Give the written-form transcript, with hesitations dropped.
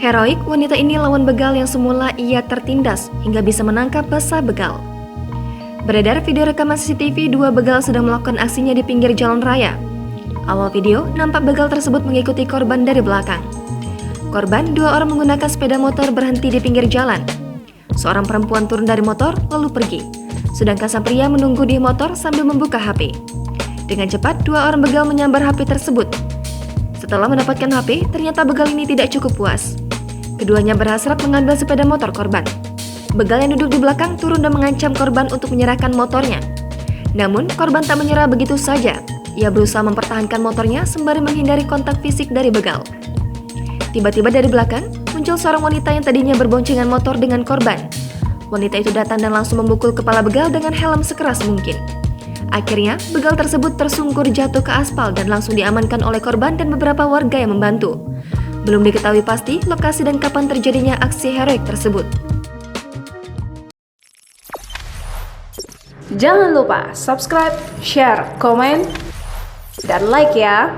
Heroik, wanita ini lawan begal yang semula ia tertindas hingga bisa menangkap basah begal. Beredar video rekaman CCTV dua begal sedang melakukan aksinya di pinggir jalan raya. Awal video, nampak begal tersebut mengikuti korban dari belakang. Korban, dua orang menggunakan sepeda motor berhenti di pinggir jalan. Seorang perempuan turun dari motor lalu pergi, sedangkan sang pria menunggu di motor sambil membuka HP. Dengan cepat, dua orang begal menyambar HP tersebut. Setelah mendapatkan HP, ternyata begal ini tidak cukup puas. Keduanya berhasrat mengambil sepeda motor korban. Begal yang duduk di belakang turun dan mengancam korban untuk menyerahkan motornya. Namun, korban tak menyerah begitu saja. Ia berusaha mempertahankan motornya sembari menghindari kontak fisik dari begal. Tiba-tiba dari belakang, muncul seorang wanita yang tadinya berboncengan motor dengan korban. Wanita itu datang dan langsung memukul kepala begal dengan helm sekeras mungkin. Akhirnya, begal tersebut tersungkur jatuh ke aspal dan langsung diamankan oleh korban dan beberapa warga yang membantu. Belum diketahui pasti lokasi dan kapan terjadinya aksi heroik tersebut. Jangan lupa subscribe, share, komen, dan like ya!